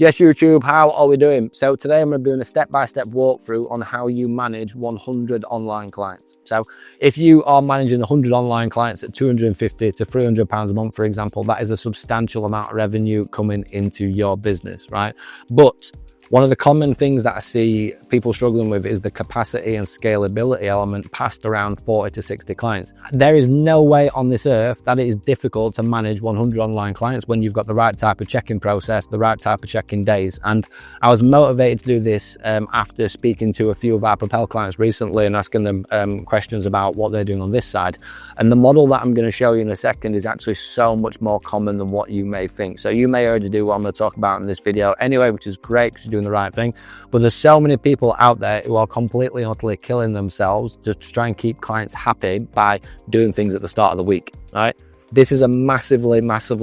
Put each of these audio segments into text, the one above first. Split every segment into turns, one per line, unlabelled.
Yes, YouTube, how are we doing? So today I'm going to be doing a step-by-step walkthrough on how you manage 100 online clients. So if you are managing 100 online clients at 250 to 300 pounds a month, for example, that is a substantial amount of revenue coming into your business, right? But one of the common things that I see people struggling with is the capacity and scalability element past around 40 to 60 clients. There is no way on this earth that it is difficult to manage 100 online clients when you've got the right type of check-in process, the right type of check-in days. And I was motivated to do this after speaking to a few of our Propel clients recently and asking them questions about what they're doing on this side. And the model that I'm going to show you in a second is actually so much more common than what you may think. So you may already do what I'm going to talk about in this video anyway, which is great because you're doing the right thing. But there's so many people out there who are completely and utterly killing themselves just to try and keep clients happy by doing things at the start of the week, right? This is a massively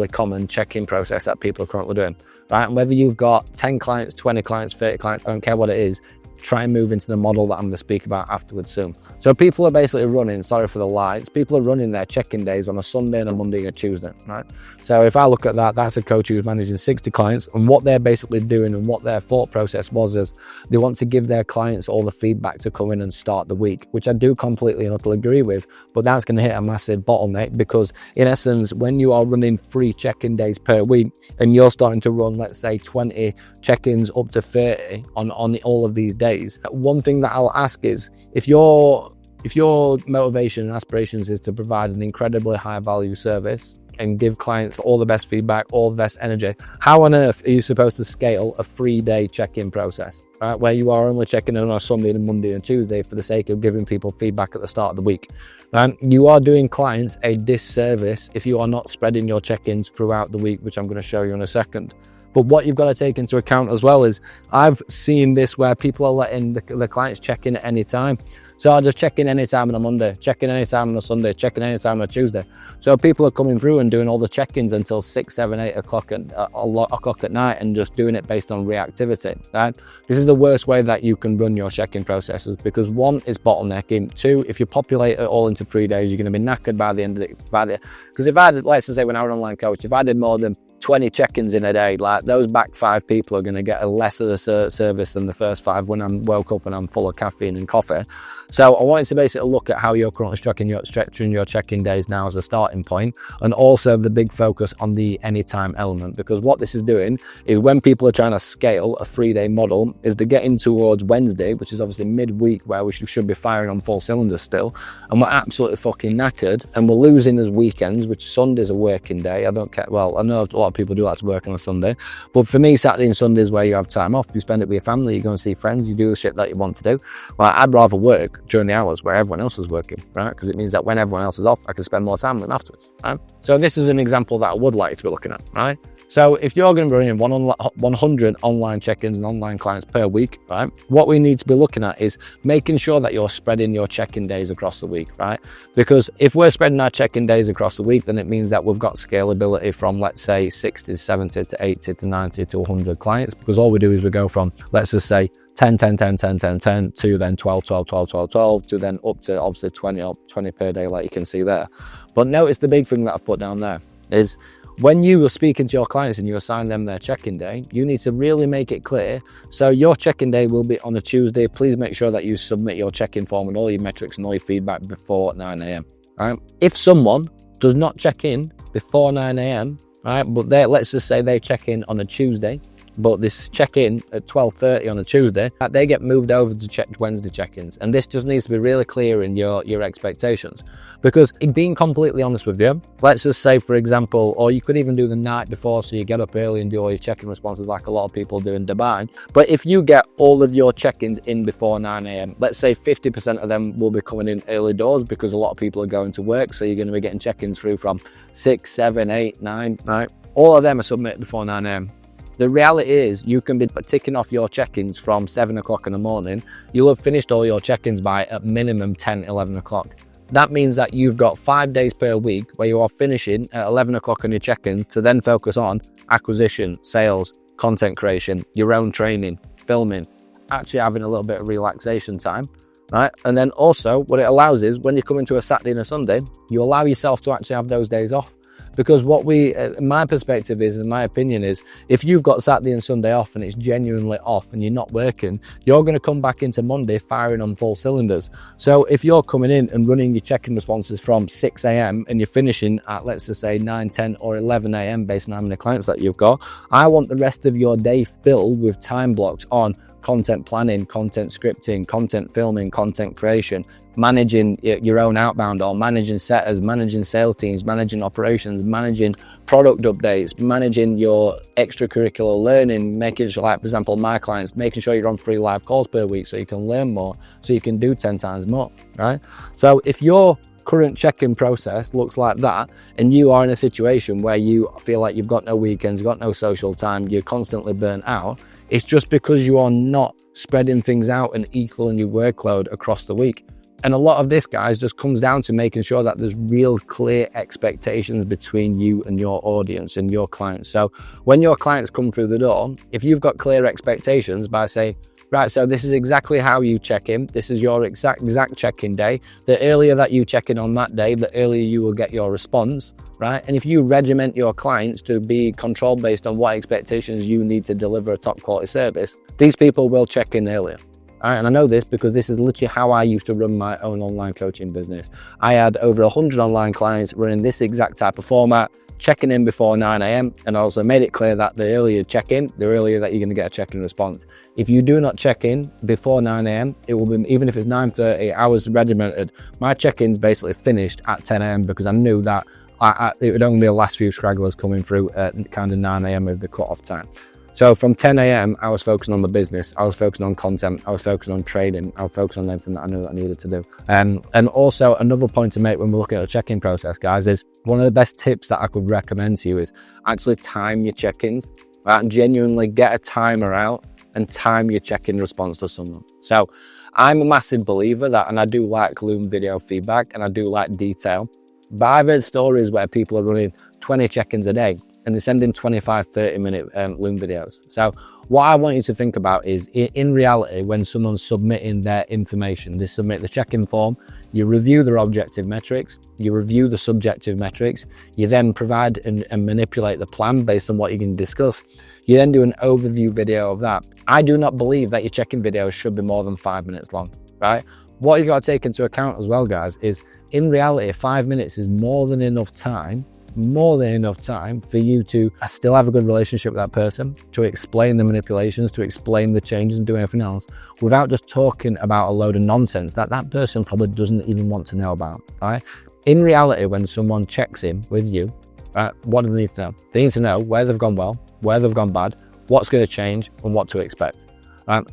common check-in process that people are currently doing, right? And whether you've got 10 clients, 20 clients, 30 clients, I don't care what it is, try and move into the model that I'm going to speak about afterwards soon. So people are basically running, sorry for the lights, people are running their check-in days on a Sunday and a Monday and a Tuesday, right? So if I look at that, that's a coach who's managing 60 clients, and what they're basically doing and what their thought process was is they want to give their clients all the feedback to come in and start the week, which I do completely and utterly agree with, but that's going to hit a massive bottleneck because in essence, when you are running 3 check-in days per week and you're starting to run, let's say 20 check-ins up to 30 on all of these days, one thing that I'll ask is if your motivation and aspirations is to provide an incredibly high value service and give clients all the best feedback, all the best energy, how on earth are you supposed to scale a 3-day check-in process, right? Where you are only checking in on a Sunday and Monday and Tuesday for the sake of giving people feedback at the start of the week. You are doing clients a disservice if you are not spreading your check-ins throughout the week, which I'm going to show you in a second. But what you've got to take into account as well is I've seen this where people are letting the clients check in at any time. So I'll just check in anytime on a Monday, check in anytime on a Sunday, check in anytime on a Tuesday. So people are coming through and doing all the check-ins until 6, 7, 8 o'clock at night and just doing it based on reactivity, right? This is the worst way that you can run your check-in processes because 1 is bottlenecking, 2, if you populate it all into 3 days, you're going to be knackered by the end of it. Because if I did, let's say when I was an online coach, if I did more than 20 check-ins in a day, like those back 5 people are going to get a lesser service than the first 5 when I'm woke up and I'm full of caffeine and coffee. So I wanted to basically look at how you're currently structuring your check-in days now as a starting point, and also the big focus on the anytime element, because what this is doing is when people are trying to scale a 3-day model is they're getting towards Wednesday, which is obviously midweek where we should be firing on full cylinders still, and we're absolutely fucking knackered and we're losing as weekends, which Sunday's a working day. I don't care, well, I know a lot of people do like to work on a Sunday, but for me, Saturday and Sunday is where you have time off, you spend it with your family, you go and see friends, you do the shit that you want to do. Well, I'd rather work during the hours where everyone else is working, right? Because it means that when everyone else is off, I can spend more time with them afterwards, right? So this is an example that I would like to be looking at, right? So if you're going to be running 100 online check-ins and online clients per week, right? What we need to be looking at is making sure that you're spreading your check-in days across the week, right? Because if we're spreading our check-in days across the week, then it means that we've got scalability from, let's say, 60, 70 to 80 to 90 to 100 clients, because all we do is we go from, let's just say, 10, 10, 10, 10, 10, 10 to then 12, 12, 12, 12, 12 to then up to obviously 20 per day, like you can see there. But notice the big thing that I've put down there is when you are speaking to your clients and you assign them their check-in day, you need to really make it clear. So your check-in day will be on a Tuesday. Please make sure that you submit your check-in form with all your metrics and all your feedback before 9 a.m. Right? If someone does not check in before 9 a.m, right, but let's just say they check in on a Tuesday, but this check-in at 12:30 on a Tuesday, they get moved over to check Wednesday check-ins. And this just needs to be really clear in your expectations. Because being completely honest with you, let's just say, for example, or you could even do the night before, so you get up early and do all your check-in responses like a lot of people do in Dubai. But if you get all of your check-ins in before 9 a.m, let's say 50% of them will be coming in early doors because a lot of people are going to work. So you're going to be getting check-ins through from 6, 7, 8, 9, right? All of them are submitted before 9 a.m. The reality is you can be ticking off your check-ins from 7 o'clock in the morning. You'll have finished all your check-ins by at minimum 10, 11 o'clock. That means that you've got 5 days per week where you are finishing at 11 o'clock on your check-in to then focus on acquisition, sales, content creation, your own training, filming, actually having a little bit of relaxation time, right? And then also what it allows is when you come into a Saturday and a Sunday, you allow yourself to actually have those days off. Because what my perspective is, and my opinion is, if you've got Saturday and Sunday off and it's genuinely off and you're not working, you're going to come back into Monday firing on full cylinders. So if you're coming in and running your check-in responses from 6 a.m. and you're finishing at, let's just say 9, 10 or 11 a.m. based on how many clients that you've got, I want the rest of your day filled with time blocks on content planning, content scripting, content filming, content creation, managing your own outbound, or managing setters, managing sales teams, managing operations, managing product updates, managing your extracurricular learning, making sure, like for example, my clients, making sure you're on 3 live calls per week so you can learn more, so you can do 10 times more, right? So if your current check-in process looks like that, and you are in a situation where you feel like you've got no weekends, got no social time, you're constantly burnt out, it's just because you are not spreading things out and equaling your workload across the week. And a lot of this, guys, just comes down to making sure that there's real clear expectations between you and your audience and your clients. So when your clients come through the door, if you've got clear expectations by saying, right, so this is exactly how you check in. This is your exact check-in day. The earlier that you check in on that day, the earlier you will get your response, right? And if you regiment your clients to be controlled based on what expectations you need to deliver a top quality service, these people will check in earlier. All right, and I know this because this is literally how I used to run my own online coaching business. I had over 100 online clients running this exact type of format, checking in before 9 a.m. and I also made it clear that the earlier you check in, the earlier that you're going to get a check-in response. If you do not check in before 9 a.m, it will be, even if it's 9:30, I was regimented. My check-ins basically finished at 10 a.m. because I knew that it would only be the last few stragglers coming through at kind of 9 a.m. as the cut-off time. So from 10 a.m, I was focusing on the business, I was focusing on content, I was focusing on trading, I was focusing on everything that I knew that I needed to do. And also another point to make when we're looking at the check-in process, guys, is one of the best tips that I could recommend to you is actually time your check-ins, right? And genuinely get a timer out and time your check-in response to someone. So I'm a massive believer that, and I do like Loom video feedback and I do like detail, but I've heard stories where people are running 20 check-ins a day and they're sending 25, 30-minute Loom videos. So what I want you to think about is, in reality, when someone's submitting their information, they submit the check-in form, you review their objective metrics, you review the subjective metrics, you then provide and manipulate the plan based on what you can discuss. You then do an overview video of that. I do not believe that your check-in videos should be more than 5 minutes long, right? What you've got to take into account as well, guys, is in reality, 5 minutes is more than enough time for you to still have a good relationship with that person, to explain the manipulations, to explain the changes and do everything else without just talking about a load of nonsense that person probably doesn't even want to know about, right? In reality, when someone checks in with you, right, what do they need to know? They need to know where they've gone well, where they've gone bad, what's going to change and what to expect.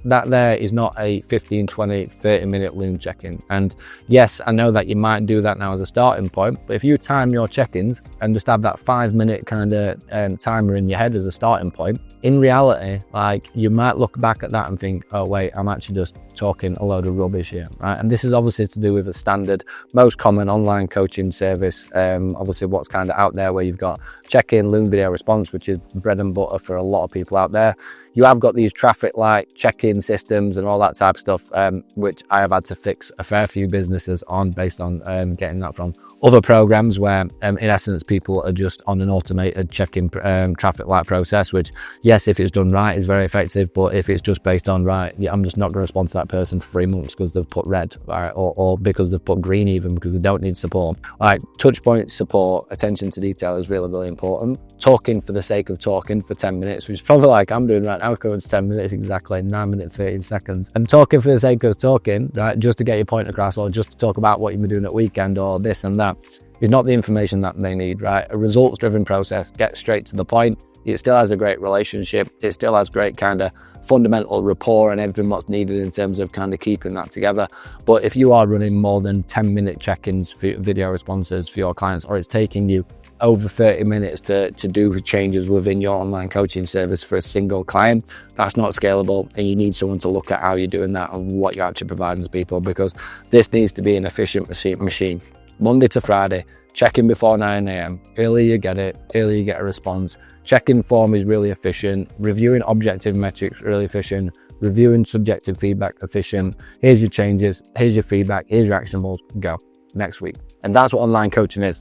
That there is not a 15, 20, 30-minute Loom check-in. And yes, I know that you might do that now as a starting point, but if you time your check-ins and just have that 5-minute kind of timer in your head as a starting point, in reality, like, you might look back at that and think, oh wait, I'm actually just talking a load of rubbish here, right? And this is obviously to do with the standard, most common online coaching service, obviously what's kind of out there, where you've got check-in, Loom video response, which is bread and butter for a lot of people out there. You have got these traffic light check-in systems and all that type of stuff, which I have had to fix a fair few businesses on based on getting that from other programs where, in essence, people are just on an automated check-in traffic light process, which, yes, if it's done right, is very effective. But if it's just based on, right, yeah, I'm just not going to respond to that person for 3 months because they've put red, right, or because they've put green, even because they don't need support. Like, touch point support, attention to detail is really, really important. Talking for the sake of talking for 10 minutes, which is probably like I'm doing right now, going 10 minutes exactly, 9 minutes, 13 seconds. And talking for the sake of talking, right, just to get your point across, or just to talk about what you've been doing at weekend or this and that, is not the information that they need, right? A results-driven process, get straight to the point. It still has a great relationship. It still has great kind of fundamental rapport and everything what's needed in terms of kind of keeping that together. But if you are running more than 10-minute check-ins for video responses for your clients, or it's taking you over 30 minutes to do changes within your online coaching service for a single client, that's not scalable, and you need someone to look at how you're doing that and what you're actually providing to people, because this needs to be an efficient machine. Monday to Friday, check-in before 9 a.m. Earlier you get it, earlier you get a response. Check-in form is really efficient. Reviewing objective metrics, really efficient. Reviewing subjective feedback, efficient. Here's your changes, here's your feedback, here's your actionables, go, next week. And that's what online coaching is.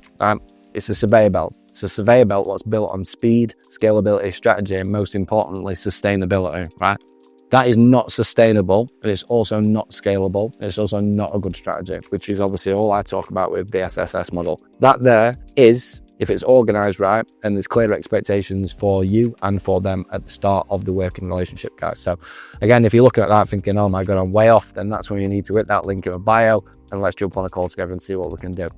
It's a conveyor belt. It's a surveyor belt what's built on speed, scalability, strategy, and most importantly, sustainability, right? That is not sustainable, and it's also not scalable. It's also not a good strategy, which is obviously all I talk about with the SSS model. That there is, if it's organized right and there's clear expectations for you and for them at the start of the working relationship, guys. So again, if you're looking at that thinking, oh my God, I'm way off, then that's when you need to hit that link in my bio and let's jump on a call together and see what we can do.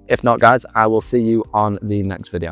If not, guys, I will see you on the next video.